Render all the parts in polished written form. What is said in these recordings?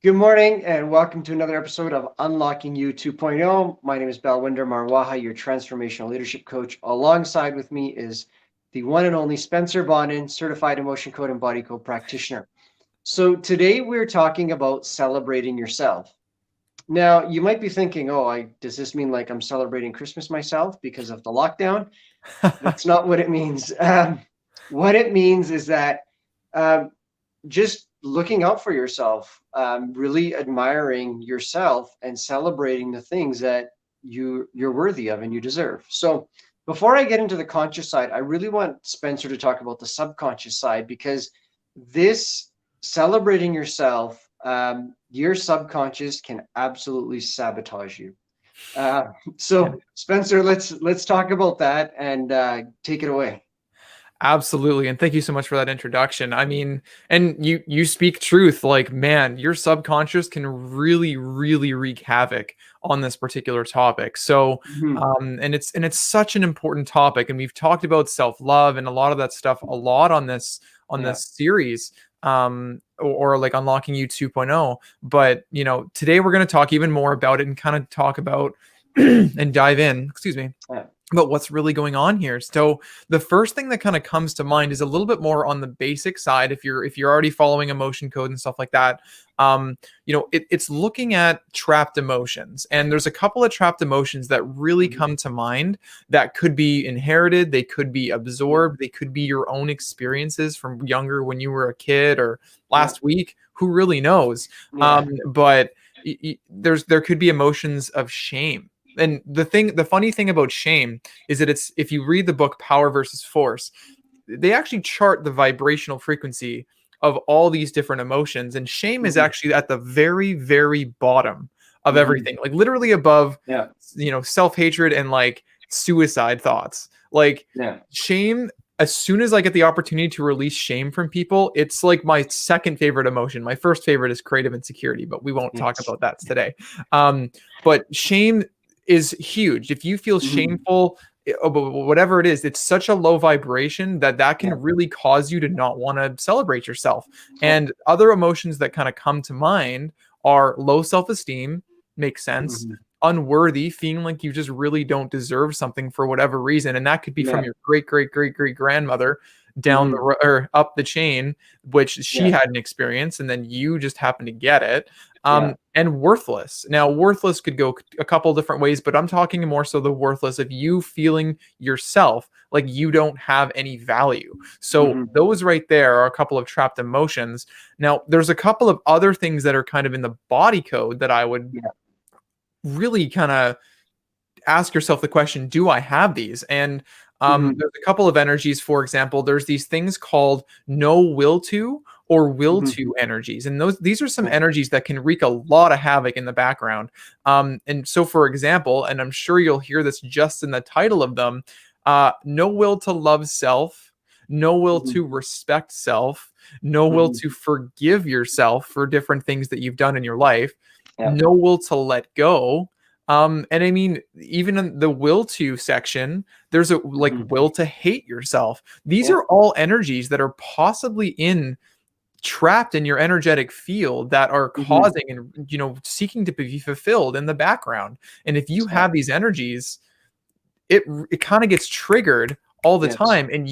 Good morning and welcome to another episode of Unlocking You 2.0. My name is Balwinder Marwaha, your transformational leadership coach. Alongside with me is the one and only Spencer Bonin, certified emotion code and body code practitioner. So today we're talking about celebrating yourself. Now, you might be thinking, does this mean like I'm celebrating Christmas myself because of the lockdown? That's not what it means. What it means is that um, just looking out for yourself, really admiring yourself and celebrating the things that you're worthy of and you deserve. So before I get into the conscious side, I really want Spencer to talk about the subconscious side, because this celebrating yourself, your subconscious can absolutely sabotage you. So Spencer, let's talk about that and take it away. Absolutely. And thank you so much for that introduction. I mean, and you speak truth. Like, man, your subconscious can really, really wreak havoc on this particular topic. So, and it's such an important topic. And we've talked about self-love and a lot of that stuff a lot on this series. Or like Unlocking You 2.0. But today we're going to talk even more about it and kind of talk about and dive in, about what's really going on here. So the first thing that kind of comes to mind is a little bit more on the basic side. If you're already following emotion code and stuff like that, it's looking at trapped emotions. And there's a couple of trapped emotions that really come to mind that could be inherited. They could be absorbed. They could be your own experiences from younger, when you were a kid, or last week, who really knows? But there could be emotions of shame. And the funny thing about shame is that if you read the book Power versus Force, they actually chart the vibrational frequency of all these different emotions. And shame is actually at the very, very bottom of everything, like literally above, self-hatred and like suicide thoughts. Like shame, as soon as I get the opportunity to release shame from people, it's like my second favorite emotion. My first favorite is creative insecurity, but we won't talk about that today. But shame is huge. If you feel shameful, whatever it is, it's such a low vibration that can really cause you to not want to celebrate yourself. And other emotions that kind of come to mind are low self-esteem, makes sense, unworthy, feeling like you just really don't deserve something for whatever reason. And that could be from your great grandmother down the or up the chain, which she had an experience and then you just happen to get it. And worthless. Now, worthless could go a couple different ways, but I'm talking more so the worthless of you feeling yourself like you don't have any value. So those right there are a couple of trapped emotions. Now, there's a couple of other things that are kind of in the body code that I would really kind of ask yourself the question, do I have these? And there's a couple of energies. For example, there's these things called no will to or will to energies. And these are some energies that can wreak a lot of havoc in the background. And so, for example, and I'm sure you'll hear this just in the title of them, no will to love self, no will to respect self, no will to forgive yourself for different things that you've done in your life, no will to let go. And I mean, even in the will to section, there's a will to hate yourself. These are all energies that are possibly trapped in your energetic field that are causing and seeking to be fulfilled in the background. And if you have these energies, it kind of gets triggered all the time. And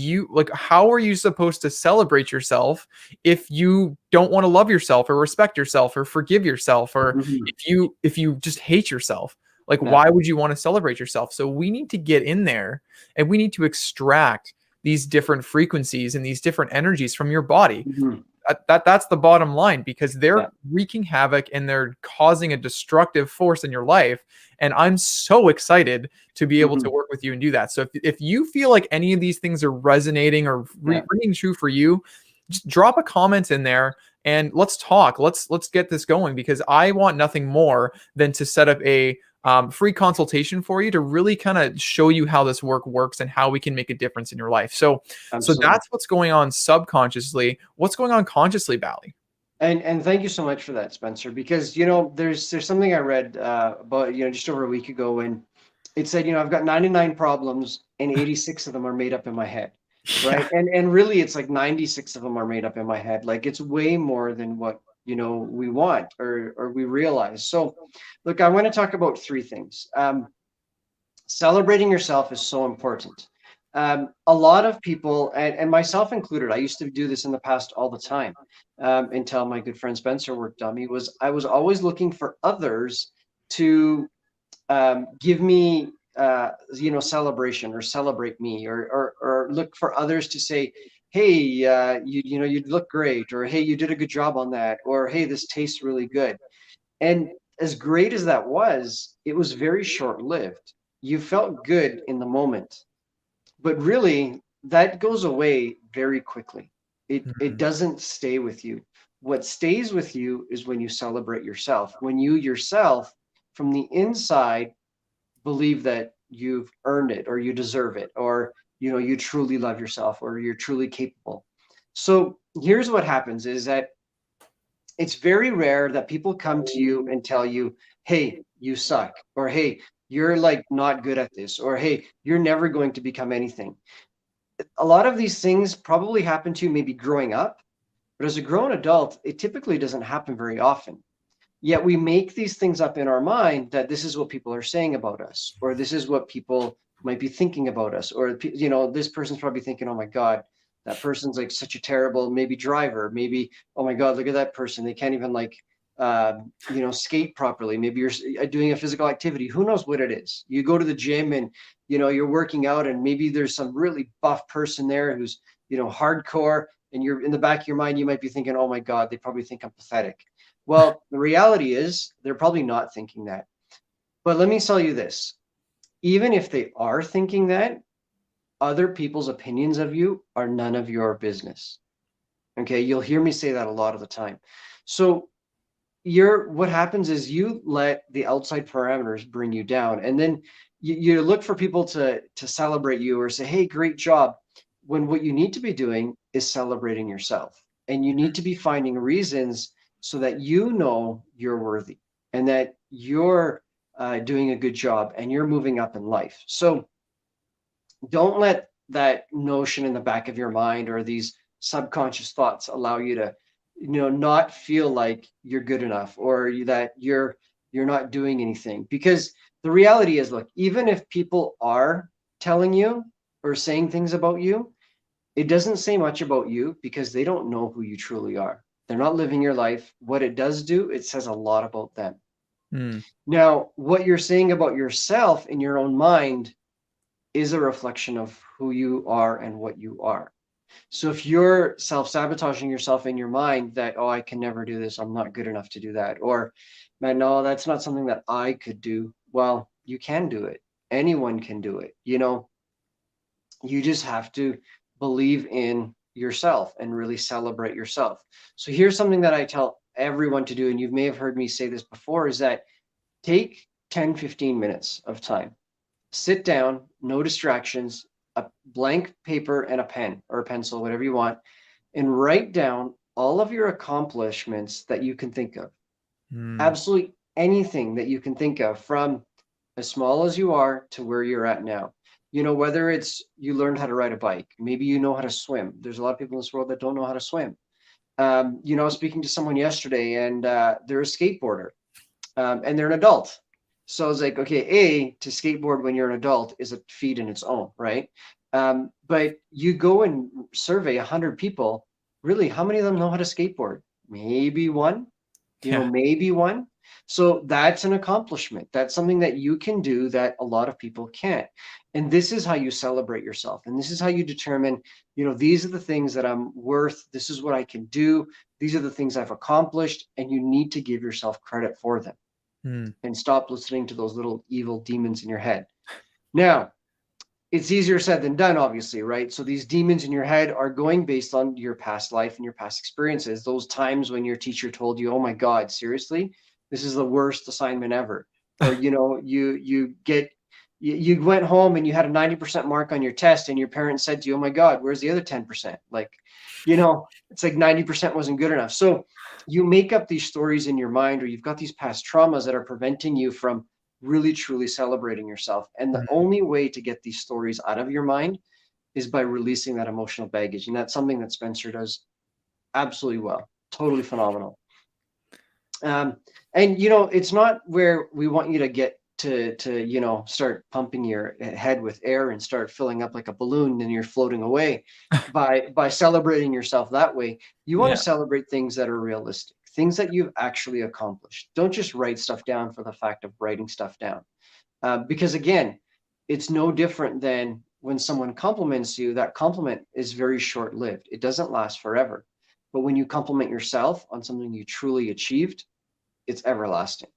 how are you supposed to celebrate yourself if you don't want to love yourself or respect yourself or forgive yourself, or if you just hate yourself? Why would you want to celebrate yourself? So we need to get in there and we need to extract these different frequencies and these different energies from your body. That's the bottom line, because they're wreaking havoc and they're causing a destructive force in your life. And I'm so excited to be able to work with you and do that. So if you feel like any of these things are resonating or ringing true for you, just drop a comment in there and let's talk. Let's get this going, because I want nothing more than to set up a free consultation for you to really kind of show you how this work works and how we can make a difference in your life. So that's what's going on subconsciously. What's going on consciously, Bally? And thank you so much for that, Spencer, because there's something I read about just over a week ago, and it said I've got 99 problems and 86 of them are made up in my head, right? And really it's like 96 of them are made up in my head. Like, it's way more than what we want or we realize. So look, I want to talk about three things. Celebrating yourself is so important. A lot of people, and myself included, I used to do this in the past all the time, until my good friend Spencer worked on me, was I was always looking for others to give me celebration or celebrate me, or look for others to say, hey, you look great, or hey, you did a good job on that, or hey, this tastes really good. And as great as that was, it was very short lived. You felt good in the moment, but really that goes away very quickly. It Mhm. doesn't stay with you. What stays with you is when you celebrate yourself, when you yourself from the inside believe that you've earned it, or you deserve it, or you truly love yourself, or you're truly capable. So here's what happens is that it's very rare that people come to you and tell you, hey, you suck, or hey, you're like not good at this, or hey, you're never going to become anything. A lot of these things probably happen to you maybe growing up, but as a grown adult, it typically doesn't happen very often. Yet we make these things up in our mind that this is what people are saying about us, or this is what people might be thinking about us, or this person's probably thinking, oh my God, that person's like such a terrible maybe driver. Maybe, oh my God, look at that person. They can't even like skate properly. Maybe you're doing a physical activity. Who knows what it is? You go to the gym and you're working out, and maybe there's some really buff person there who's hardcore, and you're in the back of your mind, you might be thinking, oh my God, they probably think I'm pathetic. Well, the reality is they're probably not thinking that. But let me tell you this, even if they are thinking that, other people's opinions of you are none of your business. Okay, you'll hear me say that a lot of the time. So what happens is you let the outside parameters bring you down, and then you look for people to celebrate you or say, hey, great job, when what you need to be doing is celebrating yourself. And you need to be finding reasons so that you're worthy, and that you're doing a good job, and you're moving up in life. So don't let that notion in the back of your mind, or these subconscious thoughts, allow you to not feel like you're good enough, or that you're not doing anything. Because the reality is, look, even if people are telling you or saying things about you, it doesn't say much about you, because they don't know who you truly are. They're not living your life. What it does do, it says a lot about them. Mm. Now, what you're saying about yourself in your own mind is a reflection of who you are and what you are. So if you're self-sabotaging yourself in your mind that, oh, I can never do this, I'm not good enough to do that, or man, no, that's not something that I could do. Well, you can do it. Anyone can do it. You just have to believe in yourself and really celebrate yourself. So here's something that I tell everyone to do, and you may have heard me say this before, is that take 10, 15 minutes of time. Sit down, no distractions, a blank paper and a pen or a pencil, whatever you want, and write down all of your accomplishments that you can think of. Mm. Absolutely anything that you can think of, from as small as you are to where you're at now. Whether it's you learned how to ride a bike, maybe you know how to swim. There's a lot of people in this world that don't know how to swim. I was speaking to someone yesterday, and they're a skateboarder, and they're an adult. So I was like, okay, to skateboard when you're an adult is a feat in its own, right? But you go and survey 100 people, really, how many of them know how to skateboard? Maybe one, Yeah. maybe one. So that's an accomplishment. That's something that you can do that a lot of people can't. And this is how you celebrate yourself. And this is how you determine, these are the things that I'm worth. This is what I can do. These are the things I've accomplished. And you need to give yourself credit for them, Mm. and stop listening to those little evil demons in your head. Now, it's easier said than done, obviously, right? So these demons in your head are going based on your past life and your past experiences. Those times when your teacher told you, "Oh my God, seriously, this is the worst assignment ever," or you went home and you had a 90% mark on your test, and your parents said to you, "Oh my God, where's the other 10%?" Like, it's like 90% wasn't good enough. So you make up these stories in your mind, or you've got these past traumas that are preventing you from really truly celebrating yourself. And the Mm. only way to get these stories out of your mind is by releasing that emotional baggage. And that's something that Spencer does absolutely well. Totally phenomenal. And it's not where we want you to get to start pumping your head with air and start filling up like a balloon and you're floating away by celebrating yourself that way. You want to Yeah. celebrate things that are realistic, things that you've actually accomplished. Don't just write stuff down for the fact of writing stuff down. Because again, it's no different than when someone compliments you. That compliment is very short-lived. It doesn't last forever. But when you compliment yourself on something you truly achieved, it's everlasting.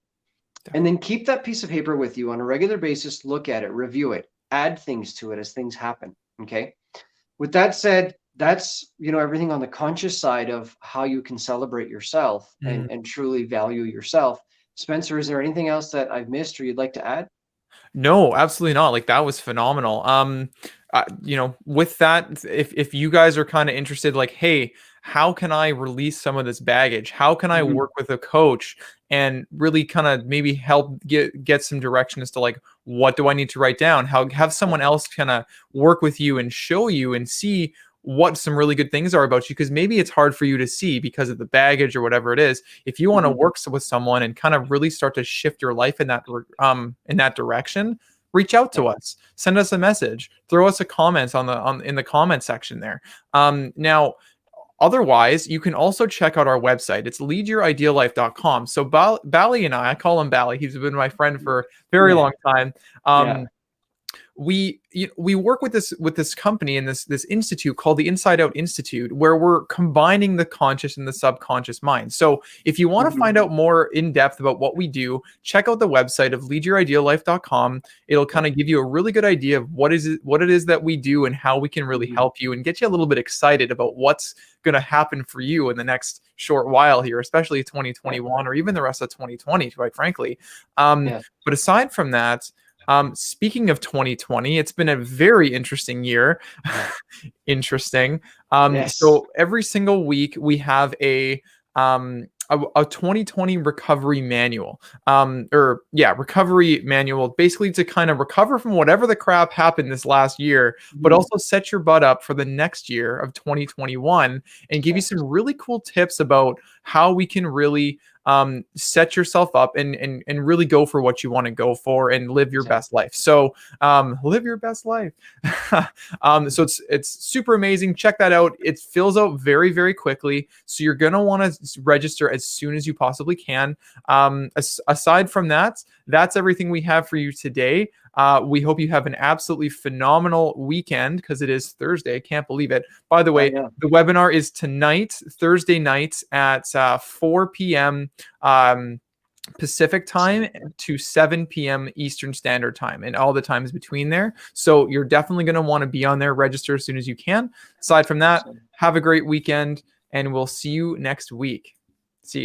And then keep that piece of paper with you on a regular basis. Look at it, review it, add things to it as things happen. Okay. With that said, that's everything on the conscious side of how you can celebrate yourself and truly value yourself. Spencer, is there anything else that I've missed or you'd like to add? No, absolutely not. Like that was phenomenal. With that, if you guys are kind of interested, like, hey, how can I release some of this baggage? How can I Mhm. work with a coach and really kind of maybe help get some direction as to like what do I need to write down? How have someone else kind of work with you and show you and see what some really good things are about you, because maybe it's hard for you to see because of the baggage or whatever it is. If you want to Mhm. work with someone and kind of really start to shift your life in that direction, reach out Yeah. to us, send us a message, throw us a comment on in the comment section there. Now otherwise, you can also check out our website. It's leadyourideallife.com. So Bally and I call him Bally. He's been my friend for a very Yeah. long time. Yeah. We work with this company and this institute called the Inside Out Institute, where we're combining the conscious and the subconscious mind. So if you want to Mhm. find out more in depth about what we do, check out the website of leadyourideallife.com. It'll kind Yeah. of give you a really good idea of what it is that we do and how we can really Mhm. help you and get you a little bit excited about what's going to happen for you in the next short while here, especially Yeah. 2021 or even the rest of 2020, quite frankly. Um, Yeah. but aside from that, speaking of 2020, it's been a very interesting year. Interesting. Yes. So every single week we have a 2020 recovery manual. Recovery manual, basically to kind of recover from whatever the crap happened this last year, but Mhm. also set your butt up for the next year of 2021 and give you Yes. some really cool tips about how we can really set yourself up and really go for what you want to go for and live your best Exactly. life. So live your best life. So it's super amazing. Check that out. It fills out very, very quickly. So you're gonna want to register as soon as you possibly can. Aside from that, that's everything we have for you today. We hope you have an absolutely phenomenal weekend because it is Thursday. Can't believe it. By the way, Yeah. the webinar is tonight, Thursday night at 4 p.m. Pacific time to 7 p.m. Eastern Standard Time, and all the times between there. So you're definitely going to want to be on there, register as soon as you can. Aside from that, Awesome. have a great weekend, and we'll see you next week.